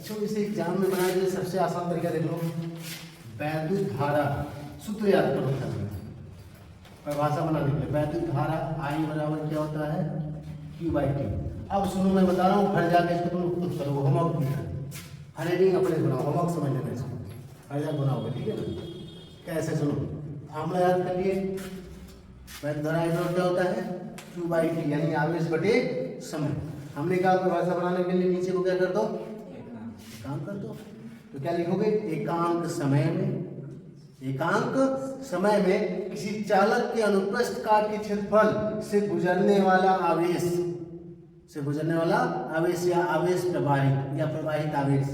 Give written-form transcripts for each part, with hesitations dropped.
अच्छा इसे एग्जाम में बनाने के लिए सबसे आसान तरीका देख लो, वैद्युत धारा सूत्र याद करो। परिभाषा बनाने के लिए वैद्युत धारा आई बराबर क्या होता है, Q/T। अब सुनो मैं बता रहा हूँ, घर जाके इसको तुम खुद करो, होमवर्क भी है, हर रीडिंग अपने बनाओ, होमवर्क समझ लेना इसको, हर जगह बनाओगे, ठीक है ना। कैसे सुनो, फार्मूला याद कर लिए, वैद्युत धारा आई क्या होता है, Q/T यानी आवेश बटे समय। हमने कहा परिभाषा बनाने के लिए नीचे को क्या कर दो, काम कर दो, तो क्या लिखोगे, एकांक समय में किसी चालक के अनुप्रस्थ काट के क्षेत्रफल से गुजरने वाला आवेश या आवेश प्रवाहित या प्रवाहित आवेश,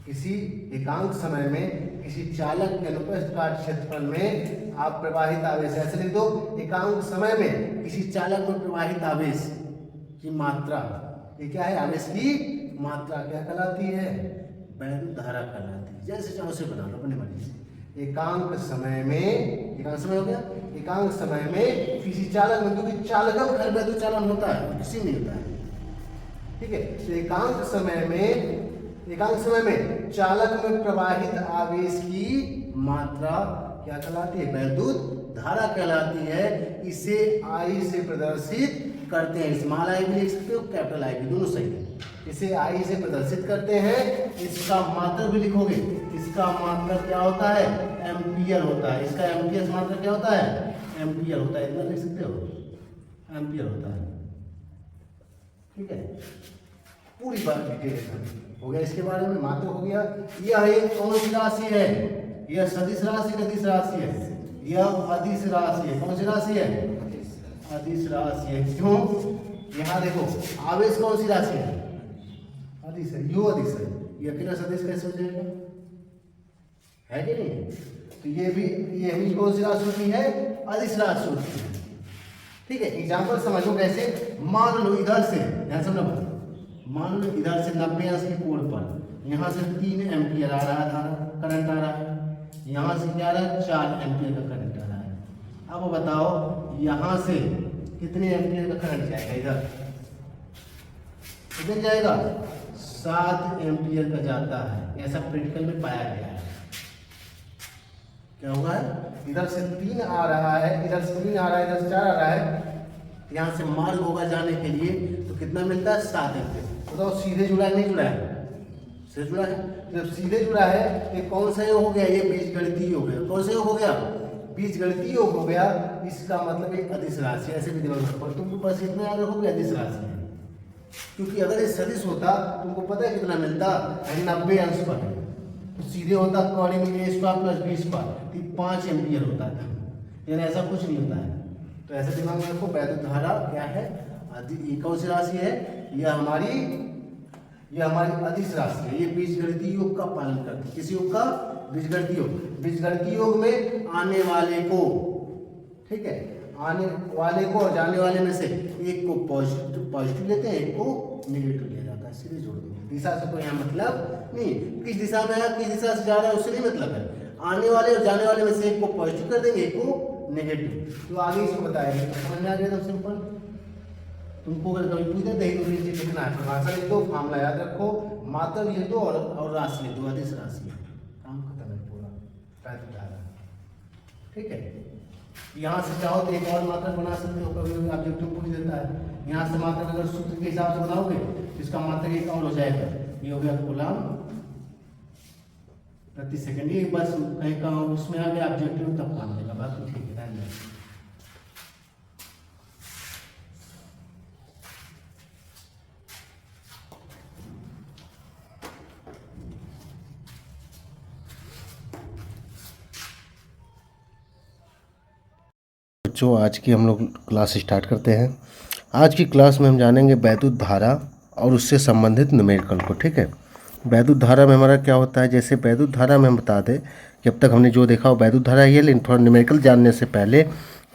किसी एकांक समय में किसी चालक के अनुप्रस्थ काट क्षेत्रफल में आप प्रवाहित आवेश, ऐसे लिख दो, एकांक समय में किसी चालक में प्रवाहित आवेश की मात्रा, ये क्या है, आवेश की मात्रा क्या कहलाती है, वैद्युत धारा कहलाती है। जैसे चाहो उसे बना लो अपने मर्जी से। एकांक समय हो गया, एकांक समय में किसी चालक में, क्योंकि चालक घर वैद्युत चालन होता है, किसी में होता है, ठीक है। तो एकांक समय में चालक में प्रवाहित आवेश की मात्रा क्या कहलाती है, वैद्युत धारा कहलाती है। इसे आई से प्रदर्शित करते हैं, स्मॉल आई भी लिख सकते हो, कैपिटल आई भी, दोनों सही है। इसे आई से प्रदर्शित करते हैं, इसका मात्रक भी लिखोगे, इसका मात्रक क्या होता है, एम्पियर होता है, इसका एम्पियर मात्रक क्या होता है, एम्पियर होता है, इतना लिख सकते हो, एम्पियर होता है, ठीक है। पूरी बात डिटेल हो गया इसके बारे में, मात्रक हो गया। यह एक कौन सी राशि है, यह सदिश राशि, अदिश राशि है, यह अदिश राशि है, कौन सी राशि है, अदिश राशि है। क्यों, यहाँ देखो आवेश कौन सी राशि है, अदिश है, यो अदिश है, ये अकेला सदिश कैसे हो जाएगा, है कि नहीं। तो ये भी कौन सी राशि होती है, अदिश राशि होती है, ठीक है। एग्जाम्पल समझो कैसे, मान लो इधर से, ध्यान समझो, मान लो इधर से 90 अंश के कोण पर यहाँ से 3 एम्पियर आ रहा है, करंट आ रहा है, यहाँ से क्या आ रहा है, 4 एम्पियर का करंट आ रहा है। अब बताओ यहाँ से कितने एम्पियर का करंट जाएगा, इधर जाएगा 7 एम्पियर का जाता है, ऐसा प्रैक्टिकल में पाया गया है। क्या हुआ है, इधर से 3 आ रहा है, इधर से 3 आ रहा है, इधर से 4 आ रहा है, यहाँ से मार्ग होगा जाने के लिए, तो कितना मिलता है, 7 एम्पियर। तो सीधे जुड़ा है, नहीं जुड़ा है, सीधे जुड़ा है। जब सीधे जुड़ा है, ये कौन सा योग हो गया, ये बीजगणितीय हो गया, कौन सा योग हो गया, बीजगणितीय योग हो गया। इसका मतलब एक अदिश राशि, ऐसे भी दिमाग रखो, तुमको बस इतना याद रखोगे अदिश राशि है, क्योंकि अगर ये सदिश होता तुमको पता है कितना मिलता, 90 अंश पर, तो सीधे होता कौड़ी में a² + b², तो 5 एम्पियर होता था, यानी ऐसा कुछ नहीं होता है। तो ऐसे दिमाग में रखो, वैद्युत धारा क्या है, कौन सी राशि है, यह हमारी अदिश राशि है। ये बीजगणितीय योग का पालन करती है, किस योग का, बीजगणितीय योग। बीजगणितीय योग में आने वाले को, ठीक है, आने वाले को और जाने वाले में से एक को पॉजिटिव लेते हैं, एक को नेगेटिव लिया जाता है, सीधे जोड़ देंगे। दिशा से कोई यहाँ मतलब नहीं, किस दिशा में है, किस दिशा से जा रहा है उससे नहीं मतलब है, आने वाले और जाने वाले में से एक को पॉजिटिव कर देंगे, एक को नेगेटिव। तो आगे इसको बताएंगे, तो समझ में आ गया एकदम सिंपल। तुमको अगर कभी पूछे दही तो नीचे लिखना है, परिभाषा लिख दो, फार्मूला याद रखो, मात्रक लिख दो और राशि लिख दो, अदिश राशि है, काम खत्म है पूरा, वैद्युत धारा, ठीक है। यहाँ से चाहो तो एक और मात्रक बना सकते हो, कभी ऑब्जेक्टिव पूछ देता है, यहाँ से मात्रक अगर सूत्र के हिसाब से बनाओगे तो इसका मात्रक एक और हो जाएगा, ये हो गया कूलम प्रति सेकंड। ये बस कहीं का उसमें आ गया ऑब्जेक्टिव, तब काम देगा, बाकी ठीक है। बच्चों, आज की हम लोग क्लास स्टार्ट करते हैं। आज की क्लास में हम जानेंगे वैद्युत धारा और उससे संबंधित न्यूमेरिकल को, ठीक है। वैद्युत धारा में हमारा क्या होता है, जैसे वैद्युत धारा में हम बता दें कि अब तक हमने जो देखा वो वैद्युत धारा ही है, लेकिन थोड़ा न्यूमेरिकल जानने से पहले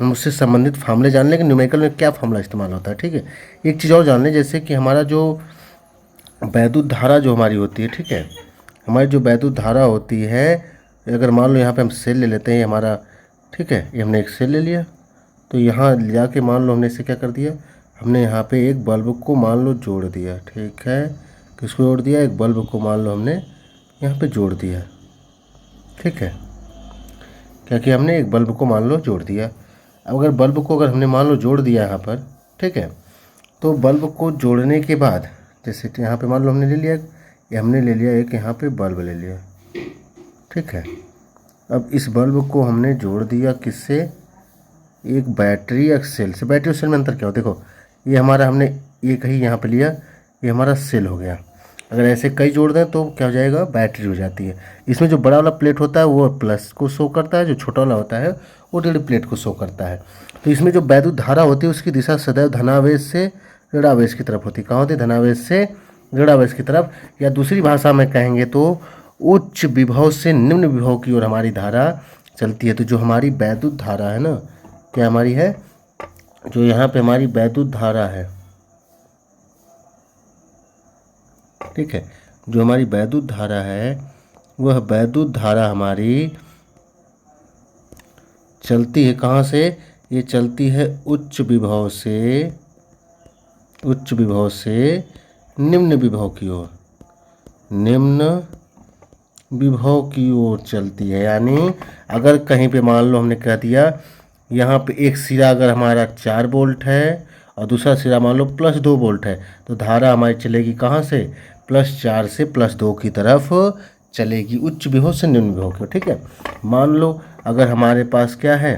हम उससे संबंधित फार्मूले जान लें कि न्यूमेरिकल में क्या फार्मूला इस्तेमाल होता है, ठीक है। एक चीज़ और जान लें, जैसे कि हमारा जो वैद्युत धारा जो हमारी होती है, ठीक है, हमारी जो वैद्युत धारा होती है, अगर मान लो यहाँ पे हम सेल ले लेते हैं, ये हमारा, ठीक है, ये हमने एक सेल ले लिया, तो यहाँ ले के मान लो हमने इसे क्या कर दिया, हमने यहाँ पे एक बल्ब को मान लो जोड़ दिया, ठीक है, किसको जोड़ दिया, एक बल्ब को मान लो हमने यहाँ पे जोड़ दिया, ठीक है। क्या किया हमने, एक बल्ब को मान लो जोड़ दिया। अब अगर बल्ब को अगर हमने मान लो जोड़ दिया यहाँ पर, ठीक है, तो बल्ब को जोड़ने के बाद जैसे कि यहाँ पे मान लो हमने ले लिया, ये हमने ले लिया एक यहाँ पे बल्ब ले लिया, ठीक है। अब इस बल्ब को हमने जोड़ दिया किससे, एक बैटरी या सेल से। बैटरी और सेल में अंतर क्या हो, देखो ये हमारा हमने एक ही यहाँ पे लिया, ये हमारा सेल हो गया। अगर ऐसे कई जोड़ दें तो क्या हो जाएगा, बैटरी हो जाती है। इसमें जो बड़ा वाला प्लेट होता है वो प्लस को शो करता है, जो छोटा वाला होता है वो ऋण प्लेट को शो करता है। तो इसमें जो वैद्युत धारा होती है उसकी दिशा सदैव धनावेश से ऋणावेश की तरफ होती है। कहाँ होती है, धनावेश से ऋणावेश की तरफ, या दूसरी भाषा में कहेंगे तो उच्च विभव से निम्न विभव की ओर हमारी धारा चलती है। तो जो हमारी वैद्युत धारा है ना, क्या हमारी है, जो यहाँ पे हमारी वैद्युत धारा है, ठीक है, जो हमारी वैद्युत धारा है वह वैद्युत धारा हमारी चलती है कहाँ से, ये चलती है उच्च विभव से निम्न विभव की ओर, निम्न विभव की ओर चलती है। यानी अगर कहीं पे मान लो हमने कह दिया यहाँ पे एक सिरा अगर हमारा 4 वोल्ट है और दूसरा सिरा मान लो +2 वोल्ट है, तो धारा हमारी चलेगी कहाँ से, +4 से +2 की तरफ चलेगी, उच्च विभव से निम्न विभव की ओर, ठीक है। मान लो अगर हमारे पास क्या है,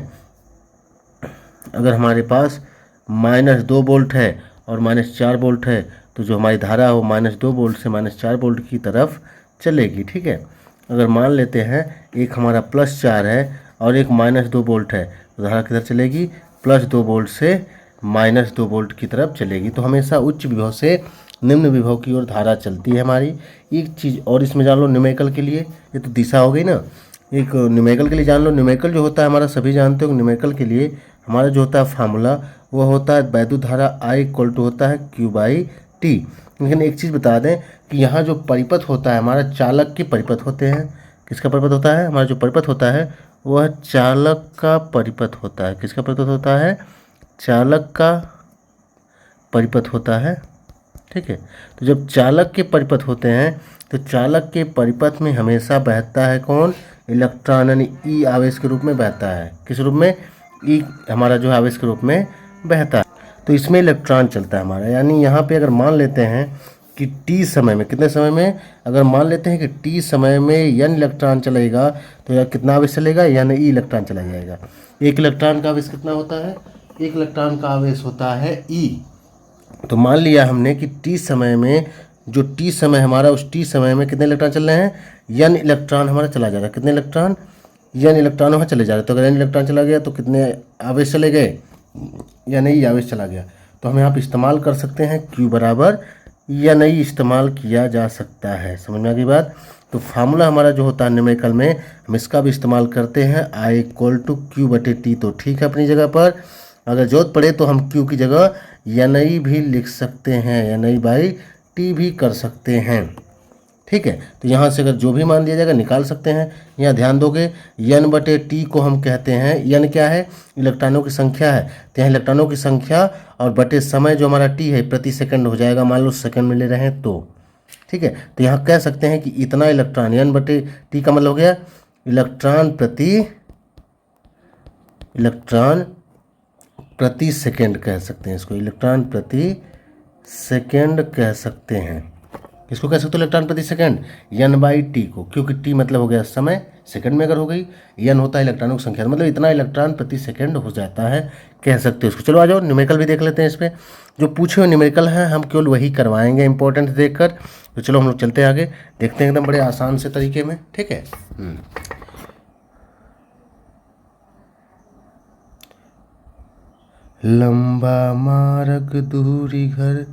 अगर हमारे पास -2 वोल्ट है और -4 वोल्ट है, तो जो हमारी धारा हो -2 वोल्ट से -4 वोल्ट की तरफ चलेगी, ठीक है। अगर मान लेते हैं एक हमारा +4 है और एक -2 वोल्ट है, तो धारा किधर चलेगी, +2 वोल्ट से -2 वोल्ट की तरफ चलेगी। तो हमेशा उच्च विभव से निम्न विभव की ओर धारा चलती है हमारी। एक चीज़ और इसमें जान लो न्यूमेरिकल के लिए, ये तो दिशा हो गई ना, एक न्यूमेरिकल के लिए जान लो। न्यूमेरिकल जो होता है हमारा सभी जानते हो, न्यूमेरिकल के लिए हमारा जो होता है फार्मूला वो होता है वैद्युत धारा I = होता है Q/T। लेकिन एक चीज़ बता दें कि यहाँ जो परिपथ होता है हमारा चालक के परिपथ होते हैं। किसका परिपथ होता है, हमारा जो परिपथ होता है वह चालक का परिपथ होता है। किसका परिपथ होता है, चालक का परिपथ होता है, ठीक है। तो जब चालक के परिपथ होते हैं तो चालक के परिपथ में हमेशा बहता है कौन, इलेक्ट्रॉन, यानी ई आवेश के रूप में बहता है। किस रूप में, ई हमारा जो आवेश के रूप में बहता है। तो इसमें इलेक्ट्रॉन चलता है हमारा। यानी यहाँ पे अगर मान लेते हैं कि टी समय में, कितने समय में, अगर मान लेते हैं कि टी समय में n इलेक्ट्रॉन चलेगा तो यह कितना आवेश चलेगा, यानी ई इलेक्ट्रॉन चला जाएगा। एक इलेक्ट्रॉन का आवेश कितना होता है, एक इलेक्ट्रॉन का आवेश होता है ई। तो मान लिया हमने कि टी समय में, जो टी समय हमारा, उस टी समय में कितने इलेक्ट्रॉन चल रहे हैं, n इलेक्ट्रॉन हमारा चला जा रहा है। कितने इलेक्ट्रॉन, n इलेक्ट्रॉन वहाँ चले जा रहे हैं। तो अगर n इलेक्ट्रॉन चला गया तो कितने आवेश चले गए, यानी ई आवेश चला गया। तो हम यहाँ पर इस्तेमाल कर सकते हैं Q बराबर या नहीं इस्तेमाल किया जा सकता है। समझ में आ गई बात। तो फार्मूला हमारा जो होता है न्यूमेरिकल में, हम इसका भी इस्तेमाल करते हैं I = Q/T। तो ठीक है अपनी जगह पर। अगर जरूरत पड़े तो हम Q की जगह NI भी लिख सकते हैं, NI/T भी कर सकते हैं, ठीक है। तो यहाँ से अगर जो भी मान दिया जाएगा निकाल सकते हैं। यहाँ ध्यान दोगे N/T को हम कहते हैं, N क्या है, इलेक्ट्रॉनों की संख्या है। तो यहाँ इलेक्ट्रॉनों की संख्या और बटे समय जो हमारा T है प्रति सेकंड हो जाएगा, मान लो सेकंड में ले रहे हैं तो, ठीक है। तो यहाँ कह सकते हैं कि इतना इलेक्ट्रॉन, N/T का मतलब हो गया इलेक्ट्रॉन प्रति सेकंड कह सकते हैं इसको, इलेक्ट्रॉन प्रति सेकंड कह सकते हैं। इसको कह सकते हो इलेक्ट्रॉन प्रति सेकंड, N/T को, क्योंकि T मतलब हो गया समय, सेकंड में अगर हो गई, N होता है इलेक्ट्रॉनों की संख्या, मतलब इतना इलेक्ट्रॉन प्रति सेकंड हो जाता है, कह सकते हो इसको। चलो आ जाओ न्यूमेरिकल भी देख लेते हैं। इस पर जो पूछे हुए न्यूमेरिकल हैं हम केवल वही करवाएंगे इंपॉर्टेंट देखकर। तो चलो हम लोग चलते हैं आगे, देखते हैं एकदम बड़े आसान से तरीके में, ठीक है। लंबा मार्ग दूरी घर,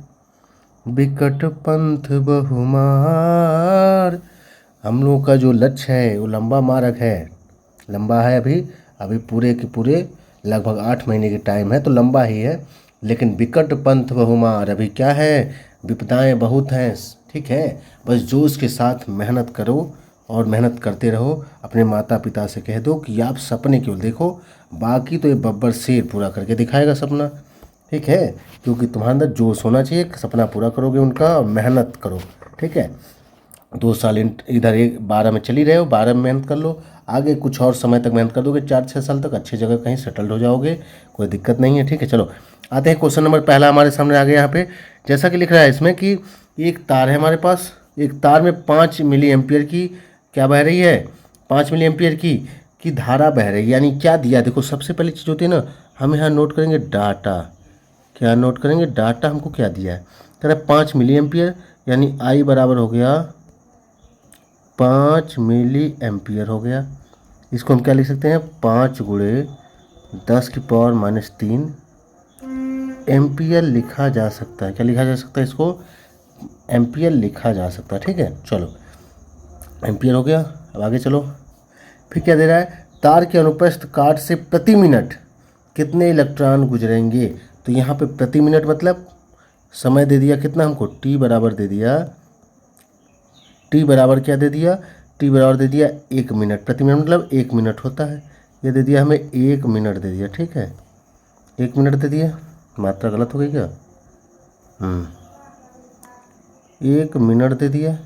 बिकट पंथ बहुमार। हम लोगों का जो लक्ष्य है वो लंबा मार्ग है, लंबा है। अभी पूरे के पूरे लगभग 8 महीने की टाइम है, तो लंबा ही है। लेकिन बिकट पंथ बहुमार, अभी क्या है, विपदाएं बहुत हैं, ठीक है। बस जोश के साथ मेहनत करो और मेहनत करते रहो। अपने माता पिता से कह दो कि आप सपने क्यों देखो, बाकी तो ये बब्बर शेर पूरा करके दिखाएगा सपना, ठीक है, क्योंकि तुम्हारे अंदर जोश होना चाहिए, सपना पूरा करोगे उनका और मेहनत करो। ठीक है, 2 साल इधर एक 12 में चली रहे हो, 12 में मेहनत कर लो, आगे कुछ और समय तक मेहनत कर दोगे, 4-6 साल तक अच्छी जगह कहीं सेटल्ड हो जाओगे, कोई दिक्कत नहीं है। ठीक है, चलो आते हैं क्वेश्चन नंबर पहला हमारे सामने आ गया यहाँ पे। जैसा कि लिख रहा है इसमें कि एक तार है हमारे पास, एक तार में 5 मिली एम्पियर की क्या बह रही है, 5 मिली एम्पियर की धारा बह रही है। यानी क्या दिया, देखो सबसे पहली चीज़ होती है ना, हम यहाँ नोट करेंगे डाटा। क्या नोट करेंगे, डाटा हमको क्या दिया है, कह रहा है 5 मिली एम्पियर, यानी आई बराबर हो गया 5 मिली एम्पियर हो गया। इसको हम क्या लिख सकते हैं, 5 गुणे 10⁻³ एम्पियर लिखा जा सकता है। क्या लिखा जा सकता है, इसको एम्पियर लिखा जा सकता है। ठीक है, चलो एम्पियर हो गया। अब आगे चलो, फिर क्या दे रहा है, तार के अनुप्रस्थ काट से प्रति मिनट कितने इलेक्ट्रॉन गुजरेंगे। तो यहाँ पे प्रति मिनट मतलब समय दे दिया कितना हमको, टी बराबर दे दिया, टी बराबर क्या दे दिया, टी बराबर दे दिया 1 मिनट। प्रति मिनट मतलब 1 मिनट होता है, ये दे दिया हमें 1 मिनट दे दिया। ठीक है, 1 मिनट दे दिया, मात्रा गलत हो गई क्या, 1 मिनट दे दिया।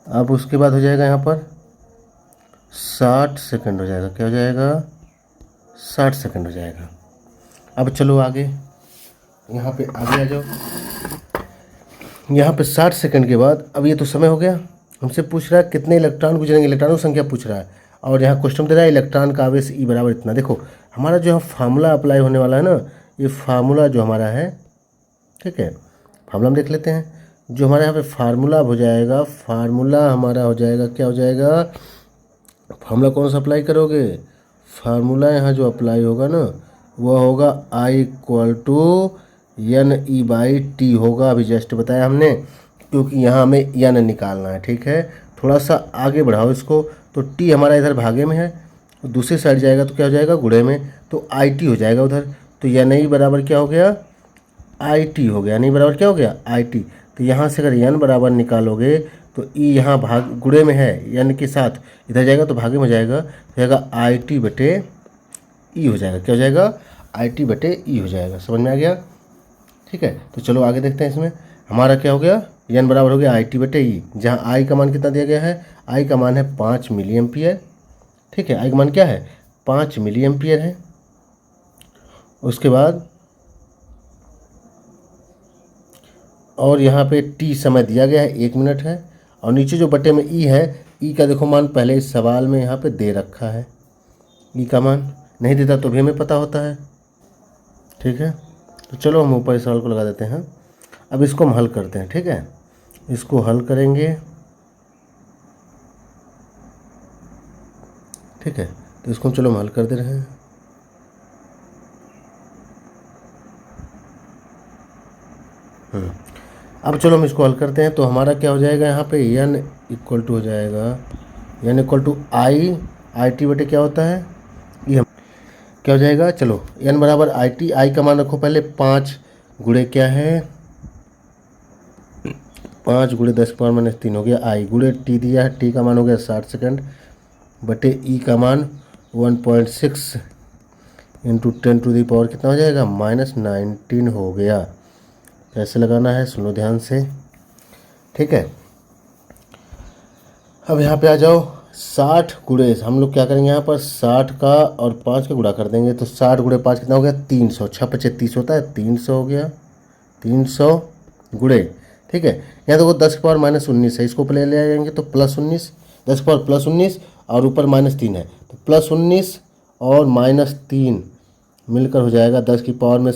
अब उसके बाद हो जाएगा यहाँ पर 60 सेकंड हो जाएगा। क्या हो जाएगा, 60 सेकंड हो जाएगा। अब चलो आगे, यहाँ पे आगे आ जाओ। यहाँ पे 60 सेकंड के बाद, अब ये तो समय हो गया, हमसे पूछ रहा है कितने इलेक्ट्रॉन गुजरेंगे, इलेक्ट्रॉनों की संख्या पूछ रहा है, और यहाँ क्वेश्चन दे रहा है इलेक्ट्रॉन का आवेश ई बराबर इतना। देखो हमारा जो फार्मूला अप्लाई होने वाला है ना, ये फार्मूला जो हमारा है, ठीक है, फार्मूला हम देख लेते हैं। जो हमारे यहाँ पे फार्मूला हो जाएगा, फार्मूला हमारा हो जाएगा, क्या हो जाएगा, फार्मूला कौन सा अप्लाई करोगे, फार्मूला यहाँ जो अप्लाई होगा ना वह होगा I=NE/T होगा। अभी जस्ट बताया हमने, क्योंकि यहाँ हमें n निकालना है। ठीक है, थोड़ा सा आगे बढ़ाओ इसको, तो t हमारा इधर भागे में है, दूसरी साइड जाएगा तो क्या हो जाएगा, गुणे में, तो IT हो जाएगा उधर। तो NE बराबर क्या हो गया, IT हो गया। NE बराबर क्या हो गया, IT। तो यहाँ से अगर n बराबर निकालोगे तो E यहाँ भाग गुणे में है, n के साथ इधर जाएगा तो भागे में जाएगा, जाएगा IT/E हो जाएगा। क्या हो जाएगा, IT/E हो जाएगा। समझ में आ गया। ठीक है, तो चलो आगे देखते हैं। इसमें हमारा क्या हो गया, n बराबर हो गया IT/E, जहाँ I का मान कितना दिया गया है, I का मान है 5 मिली एम्पियर। ठीक है, I का मान क्या है, 5 मिली एम्पियर है। उसके बाद और यहाँ पे t समय दिया गया है 1 मिनट है, और नीचे जो बटे में E है, E का देखो मान पहले इस सवाल में यहाँ पे दे रखा है, E का मान नहीं देता तो भी हमें पता होता है। ठीक है, तो चलो हम ऊपर इस सवाल को लगा देते हैं। अब इसको हम हल करते हैं। ठीक है, इसको हल करेंगे। ठीक है, तो इसको चलो हम हल कर दे रहे हैं। अब चलो हम इसको हल करते हैं। तो हमारा क्या हो जाएगा, यहाँ पे n इक्वल टू हो जाएगा, n इक्वल टू IT बटे क्या होता है, ये हम क्या हो जाएगा, चलो n बराबर IT, I का मान रखो पहले 5 गुणे क्या है, 5 गुणे 10⁻³ हो गया I, गुणे t दिया है, t का मान हो गया 60 सेकंड, बटे E का मान 1.6 इंटू 10⁻⁻ कितना हो जाएगा, -19 हो गया। कैसे लगाना है सुनो ध्यान से। ठीक है, अब यहाँ पे आ जाओ, 60 गुणे हम लोग क्या करेंगे, यहाँ पर 60 का और 5 का गुणा कर देंगे, तो 60 गुणे 5 कितना हो गया, 300, 6×5 = 30 होता है, 300 हो गया, 300 गुणे। ठीक है, यहाँ देखो 10⁻−19 है, इसको पहले ले आएंगे तो +19, 10⁻+19 और ऊपर -3 है, तो +19 और -3 मिलकर हो जाएगा 10⁻में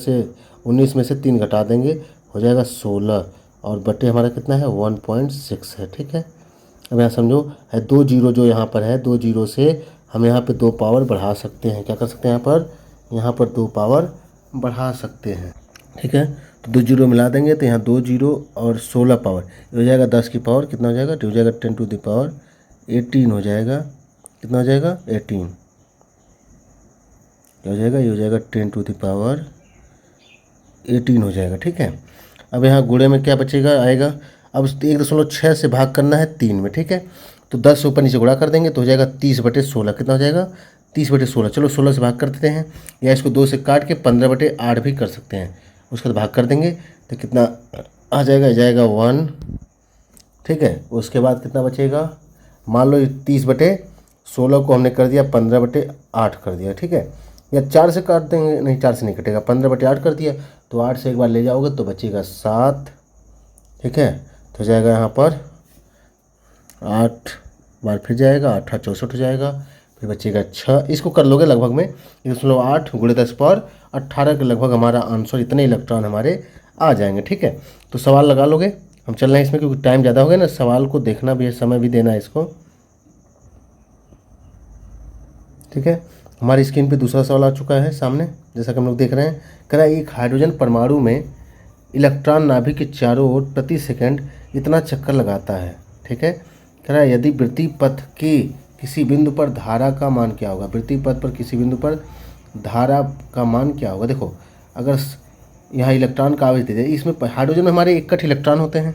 से 3 घटा देंगे, हो जाएगा 16, और बटे हमारा कितना है 1.6 है। ठीक है, अब यहाँ समझो है 2 जीरो जो यहाँ पर है, 2 जीरो से हम यहाँ पे 2 पावर बढ़ा सकते हैं। क्या कर सकते हैं, यहाँ पर 2 पावर बढ़ा सकते हैं। ठीक है, तो 2 जीरो मिला देंगे तो यहाँ 2 जीरो और 16 पावर, ये हो जाएगा 10 की पावर कितना हो जाएगा, हो जाएगा 10⁻18 हो जाएगा। कितना हो जाएगा, 18। क्या हो जाएगा, ये हो जाएगा 10⁻18 हो जाएगा। ठीक है, अब यहाँ गुणे में क्या बचेगा, आएगा, अब 1.6 से भाग करना है 3 में। ठीक है, तो 10 ऊपर नीचे गुणा कर देंगे तो हो जाएगा 30/16, कितना हो जाएगा, 30/16, चलो 16 से भाग कर देते हैं, या इसको 2 से काट के 15/8 भी कर सकते हैं। उसके बाद भाग कर देंगे तो कितना आ जाएगा 1, ठीक है। उसके बाद कितना बचेगा, मान लो 30/16 को हमने कर दिया 15/8 कर दिया, ठीक है। या 4 से काट देंगे, नहीं 4 से नहीं कटेगा, 15/8 कर दिया तो 8 से एक बार ले जाओगे तो बचेगा 7, ठीक है। तो हो जाएगा यहाँ पर 8 बार फिर जाएगा, 8 8 64 हो जाएगा, फिर बचेगा 6। इसको कर लोगे लगभग में 1.8 × 10⁻18 के लगभग हमारा आंसर, इतने इलेक्ट्रॉन हमारे आ जाएंगे, ठीक है। तो सवाल लगा लोगे, हम चल रहे हैं इसमें क्योंकि टाइम ज़्यादा हो गया ना, सवाल को देखना भी है, समय भी देना है इसको, ठीक है। हमारी स्क्रीन पे दूसरा सवाल आ चुका है सामने, जैसा कि हम लोग देख रहे हैं। कह रहा है एक हाइड्रोजन परमाणु में इलेक्ट्रॉन नाभिक के चारों ओर प्रति सेकंड इतना चक्कर लगाता है, ठीक है। कह रहा है यदि वृत्तीय पथ के किसी बिंदु पर धारा का मान क्या होगा, वृत्तीय पथ पर किसी बिंदु पर धारा का मान क्या होगा। देखो अगर यहाँ इलेक्ट्रॉन का आवेश दे दे, इसमें हाइड्रोजन में हमारे इकट्ठे इलेक्ट्रॉन होते हैं,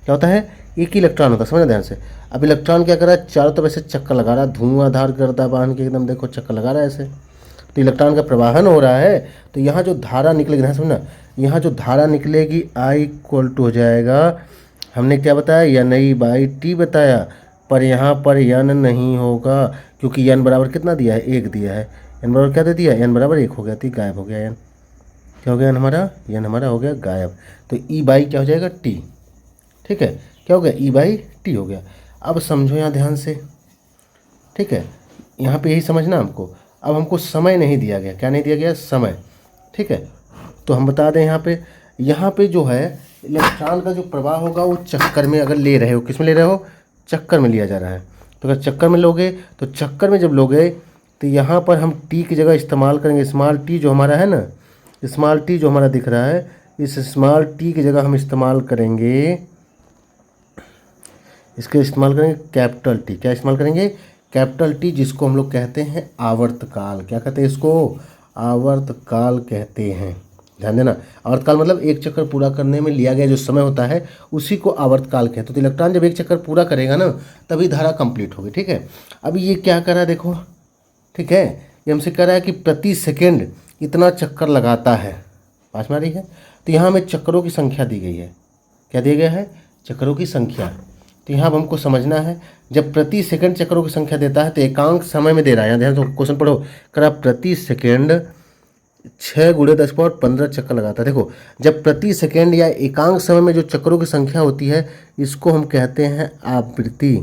क्या होता है, एक ही इलेक्ट्रॉन होता है, समझना ध्यान से। अब इलेक्ट्रॉन क्या कर रहा है, चारों तरफ ऐसे चक्कर लगा रहा है, धुआंधार गर्दा बांध के एकदम देखो चक्कर लगा रहा है ऐसे, तो इलेक्ट्रॉन का प्रवाहन हो रहा है। तो यहाँ जो धारा निकलेगी ना, समझना, यहाँ जो धारा निकलेगी I = हो जाएगा, हमने क्या बताया, NI/T बताया, पर यहाँ पर n नहीं होगा क्योंकि n बराबर कितना दिया है, 1 दिया है। n बराबर क्या दे दिया, n बराबर 1 हो गया, तो गायब हो गया n, क्या हो गया n हमारा हो गया गायब। तो E/, क्या हो जाएगा, T, ठीक है। क्या हो गया, E/T हो गया। अब समझो यहाँ ध्यान से, ठीक है, यहाँ पे यही समझना हमको। अब हमको समय नहीं दिया गया, क्या नहीं दिया गया, समय, ठीक है। तो हम बता दें यहाँ पे जो है इलेक्ट्रॉन का जो प्रवाह होगा वो चक्कर में, अगर ले रहे हो, किस में ले रहे हो, चक्कर में लिया जा रहा है। तो अगर चक्कर में लोगे, तो चक्कर में जब लोगे तो यहाँ पर हम टी की जगह इस्तेमाल करेंगे स्मॉल टी, जो हमारा है ना, स्मॉल टी जो हमारा दिख रहा है, इस स्मॉल टी की जगह हम इस्तेमाल करेंगे, इसके इस्तेमाल करेंगे कैपिटल टी। क्या इस्तेमाल करेंगे, कैपिटल टी, जिसको हम लोग कहते हैं आवर्तकाल। क्या कहते हैं इसको, आवर्तकाल कहते हैं। ध्यान देना, आवर्तकाल मतलब एक चक्कर पूरा करने में लिया गया जो समय होता है उसी को आवर्तकाल कहते हैं। तो इलेक्ट्रॉन जब एक चक्कर पूरा करेगा ना तभी धारा कंप्लीट होगी, ठीक है। अब ये क्या कर रहा है देखो, ठीक है, ये हमसे कह रहा है कि प्रति सेकेंड इतना चक्कर लगाता है, पाँच में आ रही है। तो यहाँ हमें चक्करों की संख्या दी गई है, क्या दिया गया है, चक्करों की संख्या। तो यहाँ अब हमको समझना है, जब प्रति सेकंड चक्करों की संख्या देता है तो एकांक समय में दे रहा है। ध्यान से क्वेश्चन पढ़ो, करा प्रति सेकंड 6 × 10⁻15 चक्कर लगाता है। देखो जब प्रति सेकंड या एकांक समय में जो चक्करों की संख्या होती है इसको हम कहते हैं आवृत्ति।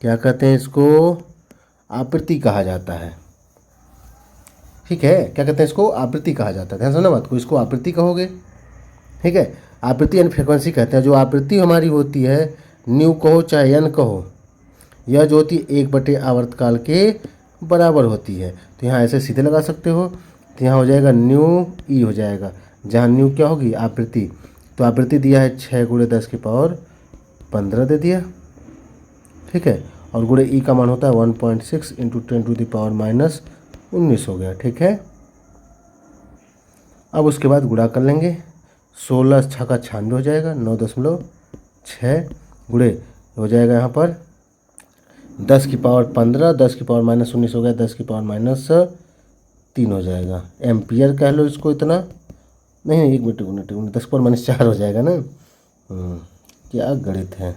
क्या कहते हैं इसको, आवृत्ति कहा जाता है, ठीक है। क्या कहते हैं इसको, आवृत्ति कहा जाता है। ध्यान सुनना बात को, इसको आवृत्ति कहोगे, ठीक है। आवृत्ति यानी फ्रिक्वेंसी कहते हैं। जो आवृत्ति हमारी होती है, न्यू कहो चाहे एन कहो, यह जो होती है 1 आवर्तकाल के बराबर होती है। तो यहाँ ऐसे सीधे लगा सकते हो, तो यहाँ हो जाएगा न्यू ई हो जाएगा, जहाँ न्यू क्या होगी, आवृत्ति। तो आवृत्ति दिया है 6 × 10⁻15 दे दिया, ठीक है। और गुणे ई का मान होता है 1.6 × 10⁻−19 हो गया, ठीक है। अब उसके बाद गुणा कर लेंगे, 16 × 6 = 96 हो जाएगा, 9.6 गुणे हो जाएगा यहाँ पर 10⁻15, 10⁻−19 हो गया, 10⁻−3 हो जाएगा एम्पियर कह लो इसको। इतना नहीं, 1 मिनट 10⁻4 हो जाएगा ना, क्या गणित है,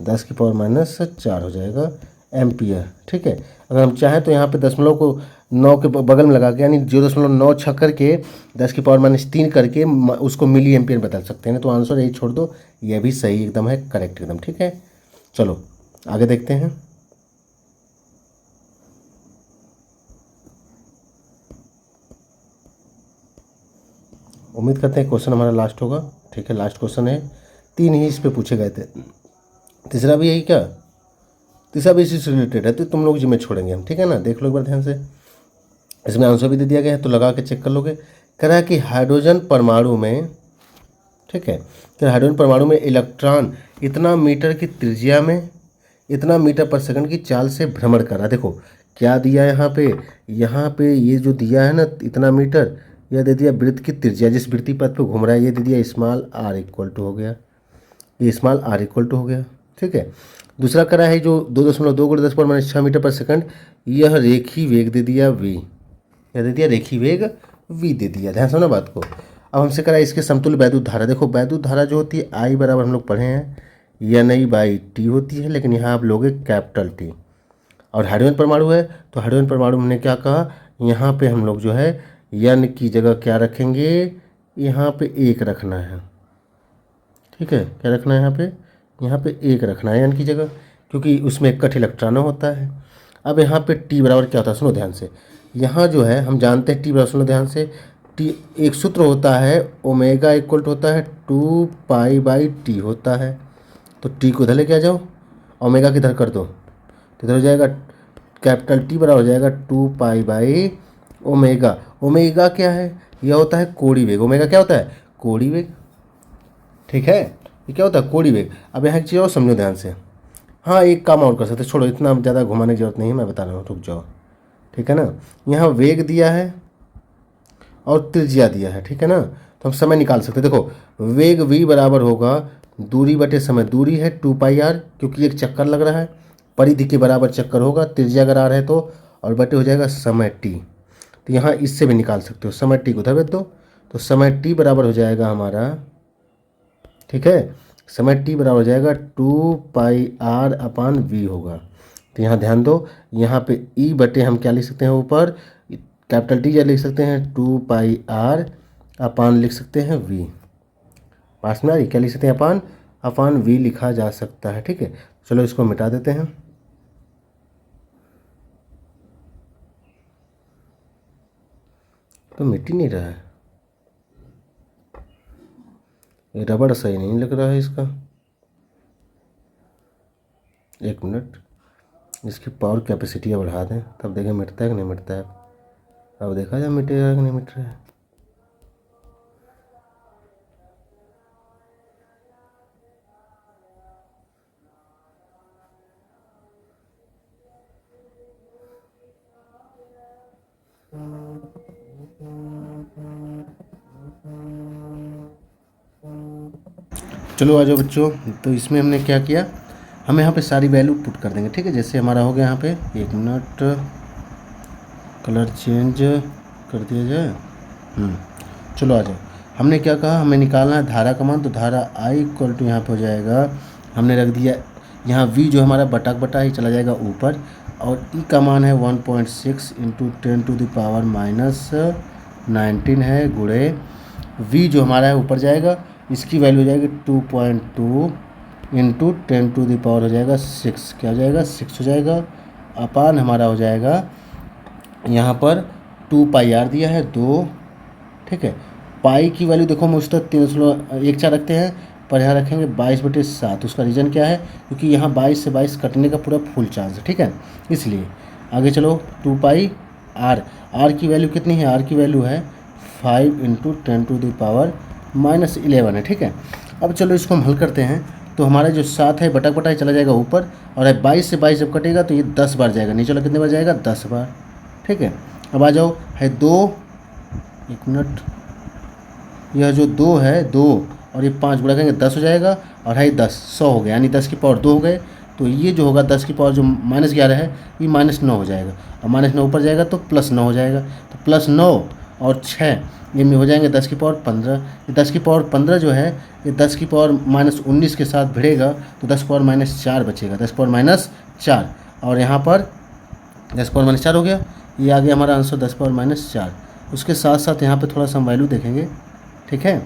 10⁻4 हो जाएगा एम्पियर, ठीक है। अगर हम चाहें तो यहाँ पे दशमलव को 9 के बगल में लगा के, यानी 0.96 करके 10⁻−3 करके उसको मिली एम्पियर बदल सकते हैं। तो आंसर यही छोड़ दो, यह भी सही एकदम है, करेक्ट एकदम, ठीक है। चलो आगे देखते हैं। उम्मीद करते हैं क्वेश्चन हमारा लास्ट होगा, ठीक है। लास्ट क्वेश्चन है, 3 ही इस पे पूछे गए थे, तीसरा भी यही, क्या तीसरा भी इसी से रिलेटेड है, तो तुम लोग जिम्मे छोड़ेंगे हम, ठीक है ना। देख लो एक बार ध्यान से, इसमें आंसर भी दे दिया गया है तो लगा के चेक कर लोगे। कह रहा है कि हाइड्रोजन परमाणु में, ठीक है, तो हाइड्रोजन परमाणु में इलेक्ट्रॉन इतना मीटर की त्रिज्या में इतना मीटर पर सेकंड की चाल से भ्रमण कर रहा है। देखो क्या दिया है यहाँ पे ये जो दिया है ना इतना मीटर, यह दे दिया वृत्त की त्रिज्या, जिस वृत्तीय पथ पे घूम रहा है ये दे दिया स्मॉल r = हो गया, ये स्मॉल r = हो गया, ठीक है। दूसरा करा है जो 2.2 × 10⁻6 मीटर पर सेकंड, यह रेखी वेग दे दिया v, यह दे दिया रेखी वेग v दे दिया। ध्यान सुनो बात को। अब हमसे करा इसके समतुल्य वैद्युत धारा। देखो वैद्युत धारा जो होती है I बराबर हम लोग पढ़े हैं Ni/T होती है, लेकिन यहाँ आप लोगे कैपिटल T। और हाइड्रोजन परमाणु है तो हाइड्रोजन परमाणु हमने क्या कहा, यहाँ पे हम लोग जो है N की जगह क्या रखेंगे, यहाँ पे 1 रखना है। ठीक है, क्या रखना है यहाँ पे 1 रखना है N की जगह, क्योंकि उसमें इकट्ठ इलेक्ट्रॉन होता है। अब यहाँ पे T बराबर क्या होता है, सुनो ध्यान से। यहाँ जो है हम जानते हैं T बराबर, सुनो ध्यान से, T एक सूत्र होता है ओमेगा इक्वल होता है 2π/T होता है। तो T को इधर लेके आ जाओ, ओमेगा किधर कर दो तो इधर हो जाएगा कैपिटल T बराबर हो जाएगा 2π/ओमेगा। ओमेगा क्या है, यह होता है कोणीय वेग। ओमेगा क्या होता है, कोणीय वेग। ठीक है, ये क्या होता है, कोणीय वेग। अब यहाँ एक चीज़ और समझो ध्यान से। हाँ, एक काम और कर सकते, छोड़ो इतना ज़्यादा घुमाने की जरूरत नहीं है, मैं बता रहा हूँ, रुक जाओ। ठीक है ना, यहाँ वेग दिया है और त्रिज्या दिया है। ठीक है ना, तो हम समय निकाल सकते हैं। देखो वेग v बराबर होगा दूरी बटे समय, दूरी है 2πr क्योंकि एक चक्कर लग रहा है, परिधि के बराबर चक्कर होगा, त्रिज्या अगर r है तो, और बटे हो जाएगा समय t। तो यहाँ इससे भी निकाल सकते हो, समय t को उधर भेज दो तो समय t बराबर हो जाएगा हमारा, ठीक है, समय t बराबर हो जाएगा 2πr/v होगा। तो यहाँ ध्यान दो, यहाँ पे E बटे हम क्या लिख सकते हैं, ऊपर कैपिटल T या लिख सकते हैं 2πr/ लिख सकते हैं v। पास में आ रही, क्या लिख सकते हैं, अपान v लिखा जा सकता है। ठीक है, चलो इसको मिटा देते हैं। तो मिट ही नहीं रहा है, ये रबड़ सही नहीं लग रहा है इसका। एक मिनट, इसकी पावर कैपेसिटी बढ़ा दें तब देखें मिटता है कि नहीं मिटता है। अब देखा जाए मिटेगा कि नहीं मिट रहा है। चलो आ जाओ बच्चों। तो इसमें हमने क्या किया, हम यहाँ पे सारी वैल्यू पुट कर देंगे। ठीक है, जैसे हमारा हो गया यहाँ पे, एक मिनट कलर चेंज कर दिया जाए। चलो आ जाओ। हमने क्या कहा, हमें निकालना है धारा का मान। तो धारा I इक्वल टू यहाँ पे हो जाएगा, हमने रख दिया यहाँ V जो हमारा बटा ही चला जाएगा ऊपर, और E का मान है 1.6 × 10⁻⁻19 है, गुणे V जो हमारा है ऊपर जाएगा, इसकी वैल्यू हो जाएगी 2.2 × 10⁻⁶ हो जाएगा 6, क्या हो जाएगा 6 हो जाएगा, अपान हमारा हो जाएगा यहाँ पर 2πr दिया है 2। ठीक है, पाई की वैल्यू देखो हम उसका 3.14 रखते हैं, पर यहाँ रखेंगे 22/7। उसका रीज़न क्या है, क्योंकि यहाँ 22 से 22 कटने का पूरा फुल चांस है। ठीक है, इसलिए आगे चलो 2πr, r की वैल्यू कितनी है, r की वैल्यू है 5 × 10⁻⁻11 है। ठीक है, अब चलो इसको हम हल करते हैं। तो हमारा जो 7 है बटा ही चला जाएगा ऊपर, और 22 से 22 जब कटेगा तो ये 10 बार जाएगा नीचे, चलो कितने बार जाएगा 10 बार। ठीक है, अब आ जाओ, है 2, एक मिनट, यह जो 2 है 2 और ये 5 गुणा करेंगे 10 हो जाएगा, और है 10 100 हो गया, यानी 10 की पावर 2 हो गए। तो ये जो होगा 10 की पावर जो -11 है ये -9 हो जाएगा, और -9 ऊपर जाएगा तो +9 हो जाएगा। तो +9 और 6 ये में हो जाएंगे 10 की पावर 15। ये 10 की पावर 15 जो है ये 10 की पावर -19 के साथ भिड़ेगा तो 10 की पावर -4 बचेगा, 10 की पावर -4, और यहाँ पर 10 की पावर -4 हो गया। ये आ गया हमारा आंसर 10 की पावर -4। उसके साथ साथ यहाँ पे थोड़ा सा हम वैल्यू देखेंगे। ठीक है,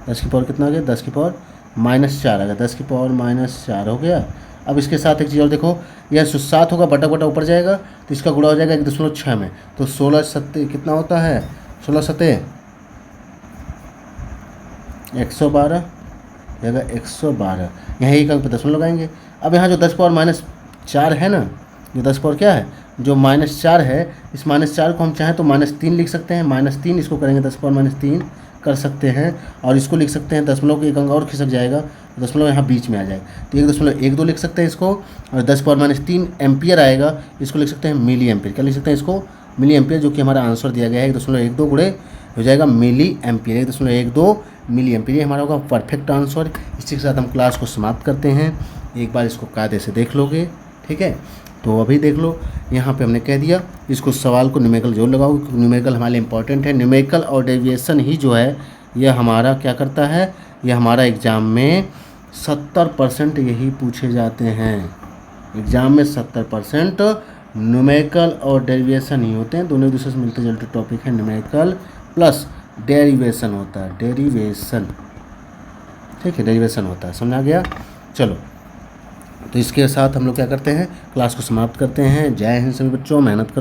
10 की पावर कितना आ गया, 10 की पावर -4 आ गया, 10 की पावर -4 हो गया। अब इसके साथ एक चीज़ और देखो, यह 7 होगा बटा ऊपर जाएगा तो इसका गुणा हो जाएगा 1.6 में, तो 16 7 कितना होता है, 16 7 112 जाएगा, 112। यहाँ एक अंक पे 10 लगाएंगे। अब यहाँ जो 10 पावर -4 है ना, जो 10 पावर क्या है, जो -4 है, इस -4 को हम चाहें तो -3 लिख सकते हैं, -3 इसको करेंगे 10 पावर -3 कर सकते हैं, और इसको लिख सकते हैं दशमलव के एक अंक और खिसक जाएगा, दशमलव यहाँ बीच में आ जाएगा तो 1.12 लिख सकते हैं इसको, और 10 पावर -3 एम्पियर आएगा, इसको लिख सकते हैं मिली एम्पियर। क्या लिख सकते हैं इसको, मिली एम्पियर, जो कि हमारा आंसर दिया गया है 1.12 गुणे हो जाएगा मिली एम्पियर, 1.12 मिली एम्पियर, ये हमारा होगा परफेक्ट आंसर। इसी के साथ हम क्लास को समाप्त करते हैं। एक बार इसको कायदे से देख लोगे, ठीक है। तो अभी देख लो, यहाँ पे हमने कह दिया इसको सवाल को न्यूमेरिकल जोड़ लगाओ, क्योंकि न्यूमेरिकल हमारे लिए इंपॉर्टेंट है। न्यूमेरिकल और डेविएशन ही जो है यह हमारा क्या करता है, यह हमारा एग्ज़ाम में 70% यही पूछे जाते हैं। एग्ज़ाम में 70% न्यूमेरिकल और डेरिवेशन ही होते हैं। दोनों एक दूसरे से मिलते जुलते टॉपिक है। न्यूमेरिकल प्लस डेरिवेशन होता है, डेरिवेशन, ठीक है, डेरिवेशन होता है। समझा गया? चलो, तो इसके साथ हम लोग क्या करते हैं, क्लास को समाप्त करते हैं। जय हिंद सभी बच्चों, मेहनत कर